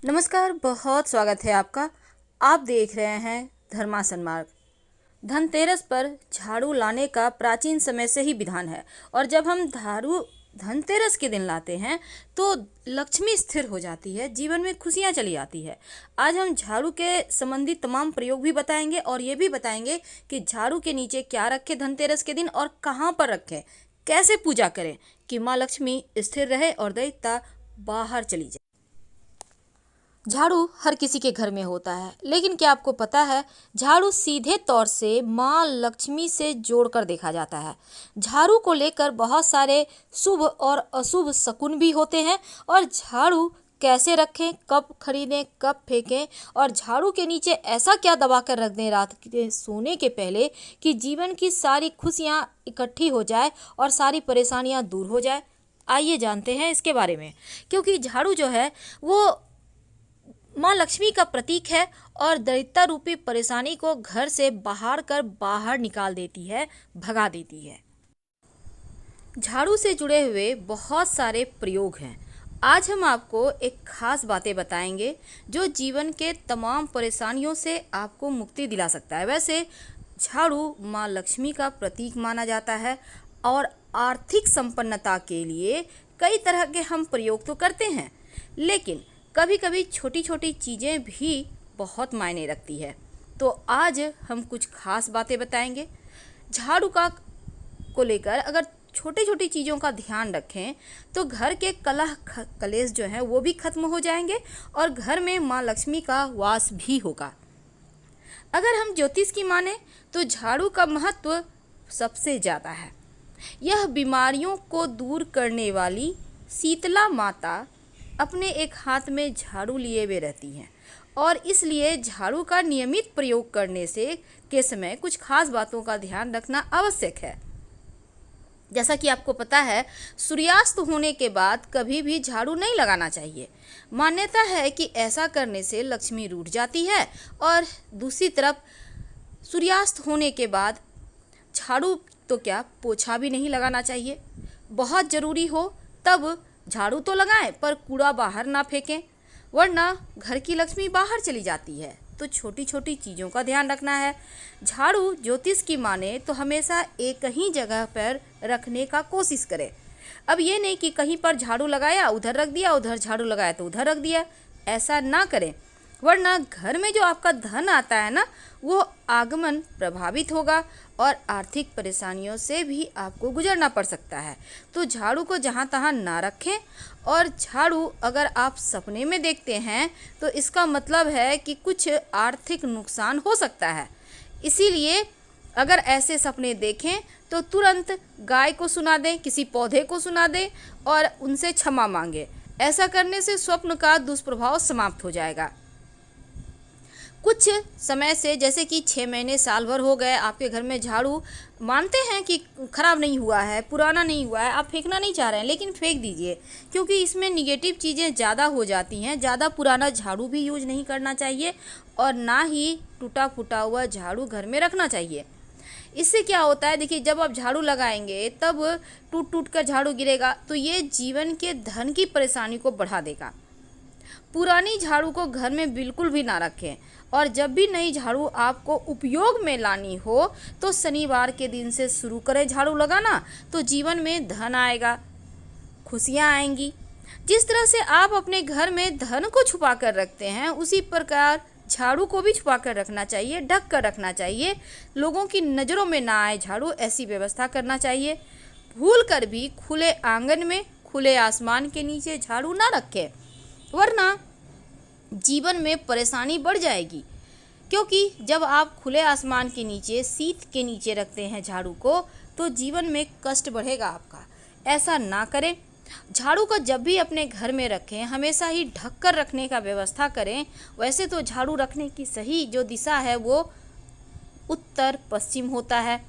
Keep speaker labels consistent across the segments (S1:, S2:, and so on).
S1: नमस्कार, बहुत स्वागत है आपका। आप देख रहे हैं धर्मासन मार्ग। धनतेरस पर झाड़ू लाने का प्राचीन समय से ही विधान है और जब हम झाड़ू धनतेरस के दिन लाते हैं तो लक्ष्मी स्थिर हो जाती है, जीवन में खुशियां चली आती है। आज हम झाड़ू के संबंधी तमाम प्रयोग भी बताएंगे और ये भी बताएंगे कि झाड़ू के नीचे क्या रखें धनतेरस के दिन और कहाँ पर रखें, कैसे पूजा करें कि माँ लक्ष्मी स्थिर रहे और दैत्यता बाहर चली जाए। झाड़ू हर किसी के घर में होता है, लेकिन क्या आपको पता है झाड़ू सीधे तौर से माँ लक्ष्मी से जोड़कर देखा जाता है। झाड़ू को लेकर बहुत सारे शुभ और अशुभ शकुन भी होते हैं और झाड़ू कैसे रखें, कब खरीदें, कब फेंकें और झाड़ू के नीचे ऐसा क्या दबा कर रख दें रात के सोने के पहले कि जीवन की सारी खुशियाँ इकट्ठी हो जाए और सारी परेशानियाँ दूर हो जाए। आइए जानते हैं इसके बारे में, क्योंकि झाड़ू जो है वो माँ लक्ष्मी का प्रतीक है और दैत्यता रूपी परेशानी को घर से बाहर निकाल देती है, भगा देती है। झाड़ू से जुड़े हुए बहुत सारे प्रयोग हैं। आज हम आपको एक खास बातें बताएंगे जो जीवन के तमाम परेशानियों से आपको मुक्ति दिला सकता है। वैसे झाड़ू माँ लक्ष्मी का प्रतीक माना जाता है और आर्थिक संपन्नता के लिए कई तरह के हम प्रयोग तो करते हैं, लेकिन कभी कभी छोटी छोटी चीज़ें भी बहुत मायने रखती है। तो आज हम कुछ खास बातें बताएंगे झाड़ू का को लेकर। अगर छोटी छोटी चीज़ों का ध्यान रखें तो घर के कलह कलेश जो हैं वो भी खत्म हो जाएंगे और घर में माँ लक्ष्मी का वास भी होगा। अगर हम ज्योतिष की माने तो झाड़ू का महत्व सबसे ज़्यादा है। यह बीमारियों को दूर करने वाली शीतला माता अपने एक हाथ में झाड़ू लिए हुए रहती हैं और इसलिए झाड़ू का नियमित प्रयोग करने से के समय कुछ खास बातों का ध्यान रखना आवश्यक है। जैसा कि आपको पता है, सूर्यास्त होने के बाद कभी भी झाड़ू नहीं लगाना चाहिए। मान्यता है कि ऐसा करने से लक्ष्मी रूठ जाती है और दूसरी तरफ सूर्यास्त होने के बाद झाड़ू तो क्या पोछा भी नहीं लगाना चाहिए। बहुत ज़रूरी हो तब झाड़ू तो लगाएं पर कूड़ा बाहर ना फेंकें, वरना घर की लक्ष्मी बाहर चली जाती है। तो छोटी छोटी चीज़ों का ध्यान रखना है। झाड़ू ज्योतिष की माने तो हमेशा एक ही जगह पर रखने का कोशिश करें। अब ये नहीं कि कहीं पर झाड़ू लगाया उधर रख दिया, उधर झाड़ू लगाया तो उधर रख दिया, ऐसा ना करें, वरना घर में जो आपका धन आता है ना वो आगमन प्रभावित होगा और आर्थिक परेशानियों से भी आपको गुजरना पड़ सकता है। तो झाड़ू को जहाँ तहाँ ना रखें और झाड़ू अगर आप सपने में देखते हैं तो इसका मतलब है कि कुछ आर्थिक नुकसान हो सकता है। इसीलिए अगर ऐसे सपने देखें तो तुरंत गाय को सुना दें, किसी पौधे को सुना दें और उनसे क्षमा मांगे। ऐसा करने से स्वप्न का दुष्प्रभाव समाप्त हो जाएगा। कुछ समय से जैसे कि 6 महीने साल भर हो गए आपके घर में झाड़ू मानते हैं कि ख़राब नहीं हुआ है, पुराना नहीं हुआ है, आप फेंकना नहीं चाह रहे हैं, लेकिन फेंक दीजिए, क्योंकि इसमें निगेटिव चीज़ें ज़्यादा हो जाती हैं। ज़्यादा पुराना झाड़ू भी यूज नहीं करना चाहिए और ना ही टूटा फूटा हुआ झाड़ू घर में रखना चाहिए। इससे क्या होता है, देखिए, जब आप झाड़ू लगाएंगे तब टूट टूट कर झाड़ू गिरेगा तो ये जीवन के धन की परेशानी को बढ़ा देगा। पुरानी झाड़ू को घर में बिल्कुल भी ना रखें और जब भी नई झाड़ू आपको उपयोग में लानी हो तो शनिवार के दिन से शुरू करें झाड़ू लगाना, तो जीवन में धन आएगा, खुशियाँ आएंगी। जिस तरह से आप अपने घर में धन को छुपा कर रखते हैं उसी प्रकार झाड़ू को भी छुपा कर रखना चाहिए, ढक कर रखना चाहिए, लोगों की नज़रों में ना आए झाड़ू, ऐसी व्यवस्था करना चाहिए। भूल कर भी खुले आंगन में, खुले आसमान के नीचे झाड़ू ना रखें, वरना जीवन में परेशानी बढ़ जाएगी। क्योंकि जब आप खुले आसमान के नीचे, शीत के नीचे रखते हैं झाड़ू को तो जीवन में कष्ट बढ़ेगा आपका। ऐसा ना करें। झाड़ू को जब भी अपने घर में रखें हमेशा ही ढक कर रखने का व्यवस्था करें। वैसे तो झाड़ू रखने की सही जो दिशा है वो उत्तर पश्चिम होता है,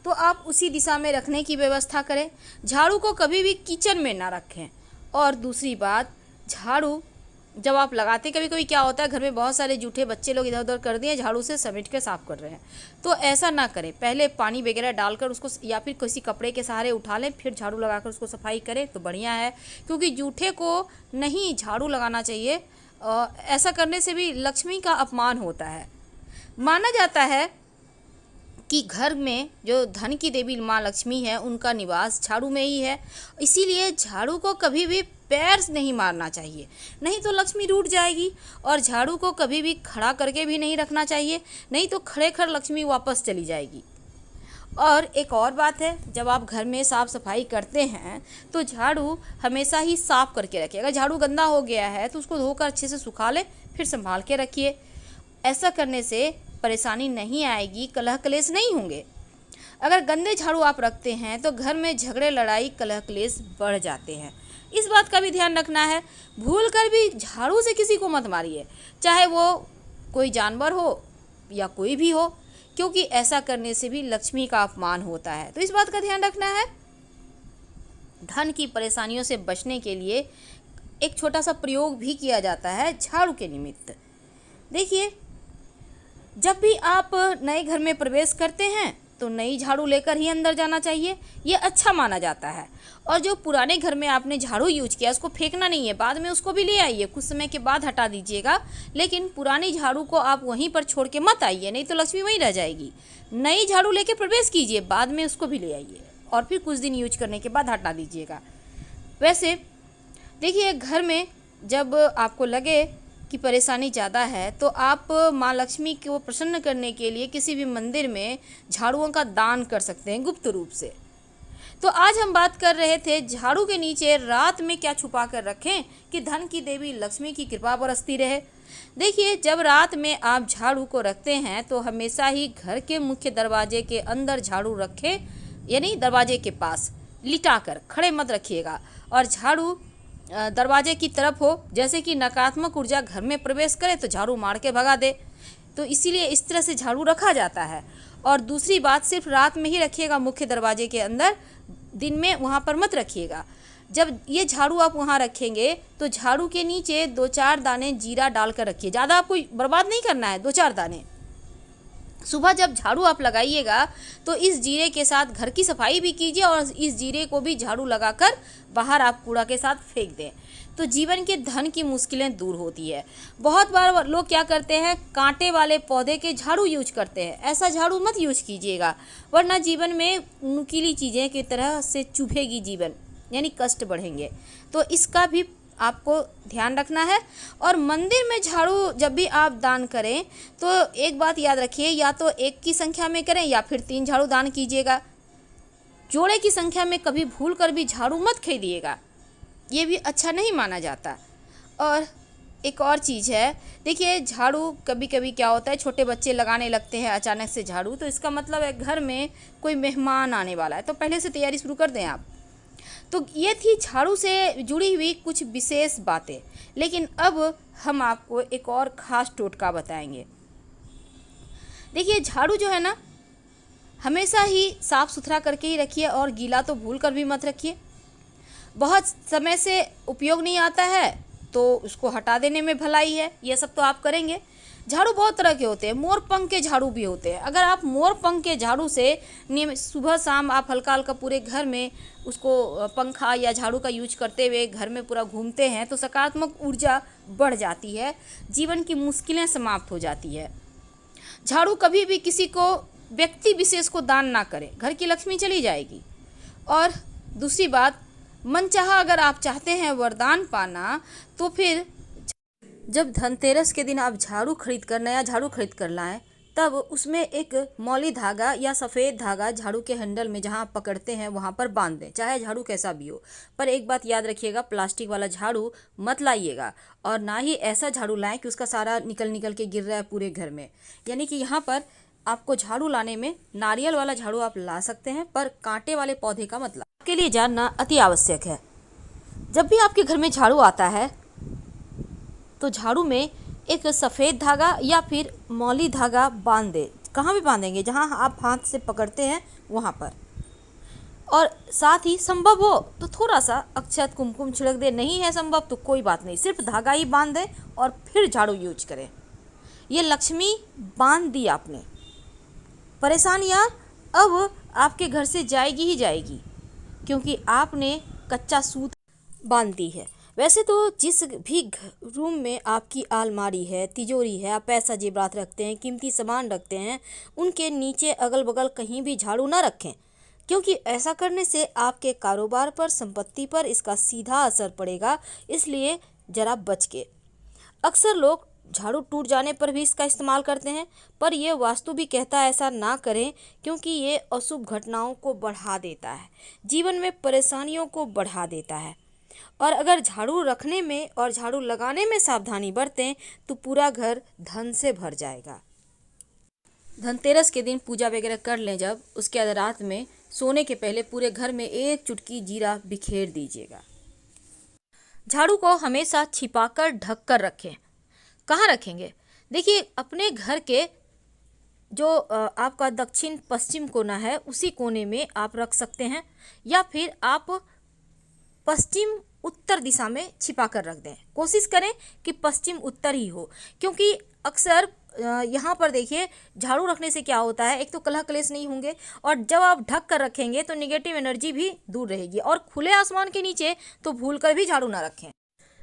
S1: तो आप उसी दिशा में रखने की व्यवस्था करें। झाड़ू को कभी भी किचन में ना रखें। और दूसरी बात, झाड़ू जब आप लगाते, कभी कभी क्या होता है घर में बहुत सारे जूठे बच्चे लोग इधर उधर कर दिए, झाड़ू से समेट के साफ कर रहे हैं, तो ऐसा ना करें। पहले पानी वगैरह डालकर उसको या फिर किसी कपड़े के सहारे उठा लें, फिर झाड़ू लगाकर उसको सफाई करें तो बढ़िया है। क्योंकि जूठे को नहीं झाड़ू लगाना चाहिए ऐसा करने से भी लक्ष्मी का अपमान होता है। माना जाता है कि घर में जो धन की देवी माँ लक्ष्मी है उनका निवास झाड़ू में ही है, इसीलिए झाड़ू को कभी भी पैर से नहीं मारना चाहिए, नहीं तो लक्ष्मी रूठ जाएगी। और झाड़ू को कभी भी खड़ा करके भी नहीं रखना चाहिए, नहीं तो खड़े खड़ लक्ष्मी वापस चली जाएगी। और एक और बात है, जब आप घर में साफ़ सफाई करते हैं तो झाड़ू हमेशा ही साफ़ करके रखिए। अगर झाड़ू गंदा हो गया है तो उसको धोकर अच्छे से सुखा ले, फिर संभाल के रखिए। ऐसा करने से परेशानी नहीं आएगी, कलह कलेश नहीं होंगे। अगर गंदे झाड़ू आप रखते हैं तो घर में झगड़े लड़ाई कलह कलेश बढ़ जाते हैं। इस बात का भी ध्यान रखना है, भूल कर भी झाड़ू से किसी को मत मारिए, चाहे वो कोई जानवर हो या कोई भी हो, क्योंकि ऐसा करने से भी लक्ष्मी का अपमान होता है। तो इस बात का ध्यान रखना है। धन की परेशानियों से बचने के लिए एक छोटा सा प्रयोग भी किया जाता है झाड़ू के निमित्त। देखिए, जब भी आप नए घर में प्रवेश करते हैं तो नई झाड़ू लेकर ही अंदर जाना चाहिए, ये अच्छा माना जाता है। और जो पुराने घर में आपने झाड़ू यूज किया उसको फेंकना नहीं है, बाद में उसको भी ले आइए, कुछ समय के बाद हटा दीजिएगा, लेकिन पुरानी झाड़ू को आप वहीं पर छोड़ के मत आइए, नहीं तो लक्ष्मी वहीं रह जाएगी। नई झाड़ू लेके प्रवेश कीजिए, बाद में उसको भी ले आइए और फिर कुछ दिन यूज करने के बाद हटा दीजिएगा। वैसे देखिए, घर में जब आपको लगे कि परेशानी ज़्यादा है तो आप माँ लक्ष्मी को प्रसन्न करने के लिए किसी भी मंदिर में झाड़ुओं का दान कर सकते हैं गुप्त रूप से। तो आज हम बात कर रहे थे झाड़ू के नीचे रात में क्या छुपा कर रखें कि धन की देवी लक्ष्मी की कृपा बरसती रहे। देखिए, जब रात में आप झाड़ू को रखते हैं तो हमेशा ही घर के मुख्य दरवाजे के अंदर झाड़ू रखें, यानी दरवाजे के पास लिटा कर, खड़े मत रखिएगा। और झाड़ू दरवाजे की तरफ हो, जैसे कि नकारात्मक ऊर्जा घर में प्रवेश करे तो झाड़ू मार के भगा दे, तो इसीलिए इस तरह से झाड़ू रखा जाता है। और दूसरी बात, सिर्फ रात में ही रखिएगा मुख्य दरवाजे के अंदर, दिन में वहाँ पर मत रखिएगा। जब ये झाड़ू आप वहाँ रखेंगे तो झाड़ू के नीचे 2-4 दाने जीरा डालकर रखिए, ज़्यादा आपको बर्बाद नहीं करना है, 2-4 दाने। सुबह जब झाड़ू आप लगाइएगा तो इस जीरे के साथ घर की सफाई भी कीजिए और इस जीरे को भी झाड़ू लगाकर बाहर आप कूड़ा के साथ फेंक दें, तो जीवन के धन की मुश्किलें दूर होती है। बहुत बार लोग क्या करते हैं, कांटे वाले पौधे के झाड़ू यूज करते हैं। ऐसा झाड़ू मत यूज कीजिएगा, वरना जीवन में नुकीली चीज़ें की तरह से चुभेगी जीवन, यानी कष्ट बढ़ेंगे। तो इसका भी आपको ध्यान रखना है। और मंदिर में झाड़ू जब भी आप दान करें तो एक बात याद रखिए, या तो 1 की संख्या में करें या फिर 3 झाड़ू दान कीजिएगा। जोड़े की संख्या में कभी भूल कर भी झाड़ू मत खरीदिएगा, ये भी अच्छा नहीं माना जाता। और एक और चीज़ है, देखिए, झाड़ू कभी कभी क्या होता है, छोटे बच्चे लगाने लगते हैं अचानक से झाड़ू, तो इसका मतलब है घर में कोई मेहमान आने वाला है, तो पहले से तैयारी शुरू कर दें आप। तो ये थी झाड़ू से जुड़ी हुई कुछ विशेष बातें, लेकिन अब हम आपको एक और ख़ास टोटका बताएंगे। देखिए, झाड़ू जो है ना, हमेशा ही साफ़ सुथरा करके ही रखिए और गीला तो भूल कर भी मत रखिए। बहुत समय से उपयोग नहीं आता है तो उसको हटा देने में भलाई है, ये सब तो आप करेंगे। झाड़ू बहुत तरह के होते हैं, मोर पंख के झाड़ू भी होते हैं। अगर आप मोर पंख के झाड़ू से नियमित सुबह शाम आप हल्का हल्का पूरे घर में उसको पंखा या झाड़ू का यूज करते हुए घर में पूरा घूमते हैं तो सकारात्मक ऊर्जा बढ़ जाती है, जीवन की मुश्किलें समाप्त हो जाती है। झाड़ू कभी भी किसी को, व्यक्ति विशेष को दान ना करें, घर की लक्ष्मी चली जाएगी। और दूसरी बात, मनचाहा अगर आप चाहते हैं वरदान पाना तो फिर जब धनतेरस के दिन आप नया झाड़ू खरीद कर लाएं, तब उसमें एक मौली धागा या सफ़ेद धागा झाड़ू के हैंडल में जहां आप पकड़ते हैं वहां पर बांध दें, चाहे झाड़ू कैसा भी हो। पर एक बात याद रखिएगा, प्लास्टिक वाला झाड़ू मत लाइएगा, और ना ही ऐसा झाड़ू लाएं कि उसका सारा निकल के गिर रहा है पूरे घर में। यानी कि यहाँ पर आपको झाड़ू लाने में नारियल वाला झाड़ू आप ला सकते हैं, पर कांटे वाले पौधे का मत लाएं। के लिए जानना अति आवश्यक है। जब भी आपके घर में झाड़ू आता है तो झाड़ू में एक सफ़ेद धागा या फिर मौली धागा बांध दें। कहाँ भी बांधेंगे, जहाँ आप हाथ से पकड़ते हैं वहाँ पर। और साथ ही संभव हो तो थोड़ा सा अक्षत कुमकुम छिड़क दे, नहीं है संभव तो कोई बात नहीं, सिर्फ धागा ही बांध दें और फिर झाड़ू यूज करें। ये लक्ष्मी बांध दी आपने, परेशानियाँ अब आपके घर से जाएगी ही जाएगी, क्योंकि आपने कच्चा सूत बांध दी है। वैसे तो जिस भी रूम में आपकी अलमारी है, तिजोरी है, आप पैसा जेवरात रखते हैं, कीमती सामान रखते हैं, उनके नीचे अगल बगल कहीं भी झाड़ू ना रखें, क्योंकि ऐसा करने से आपके कारोबार पर, संपत्ति पर इसका सीधा असर पड़ेगा। इसलिए ज़रा बच के। अक्सर लोग झाड़ू टूट जाने पर भी इसका इस्तेमाल करते हैं, पर यह वास्तु भी कहता है ऐसा ना करें, क्योंकि ये अशुभ घटनाओं को बढ़ा देता है, जीवन में परेशानियों को बढ़ा देता है। और अगर झाड़ू रखने में और झाड़ू लगाने में सावधानी बरतें तो पूरा घर धन से भर जाएगा। धनतेरस के दिन पूजा वगैरह कर लें, जब उसके बाद रात में सोने के पहले पूरे घर में 1 चुटकी जीरा बिखेर दीजिएगा। झाड़ू को हमेशा छिपाकर ढक कर रखें। कहाँ रखेंगे? देखिए, अपने घर के जो आपका दक्षिण पश्चिम कोना है उसी कोने में आप रख सकते हैं, या फिर आप पश्चिम उत्तर दिशा में छिपा कर रख दें। कोशिश करें कि पश्चिम उत्तर ही हो, क्योंकि अक्सर यहाँ पर देखिए झाड़ू रखने से क्या होता है, एक तो कलह कलेश नहीं होंगे, और जब आप ढक कर रखेंगे तो नेगेटिव एनर्जी भी दूर रहेगी। और खुले आसमान के नीचे तो भूल कर भी झाड़ू ना रखें।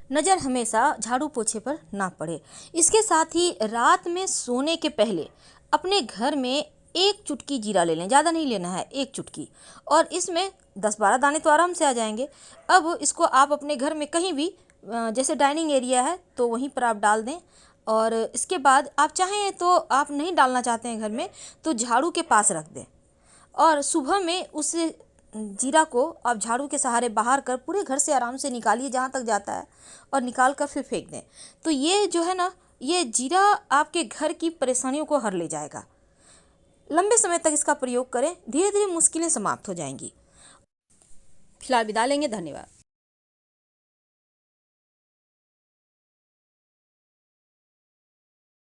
S1: नज़र हमेशा झाड़ू पोछे पर ना पड़े। इसके साथ ही रात में सोने के पहले अपने घर में 1 चुटकी जीरा ले लें, ज़्यादा नहीं लेना है, 1 चुटकी, और इसमें 10-12 दाने तो आराम से आ जाएंगे। अब इसको आप अपने घर में कहीं भी, जैसे डाइनिंग एरिया है तो वहीं पर आप डाल दें, और इसके बाद आप चाहें तो, आप नहीं डालना चाहते हैं घर में, तो झाड़ू के पास रख दें, और सुबह में उस जीरा को आप झाड़ू के सहारे बाहर कर पूरे घर से आराम से निकालिए जहाँ तक जाता है, और निकाल कर फिर फेंक दें। तो ये जो है ना, ये जीरा आपके घर की परेशानियों को हर ले जाएगा। लंबे समय तक इसका प्रयोग करें, धीरे धीरे मुश्किलें समाप्त हो जाएंगी। फिलहाल विदा लेंगे, धन्यवाद।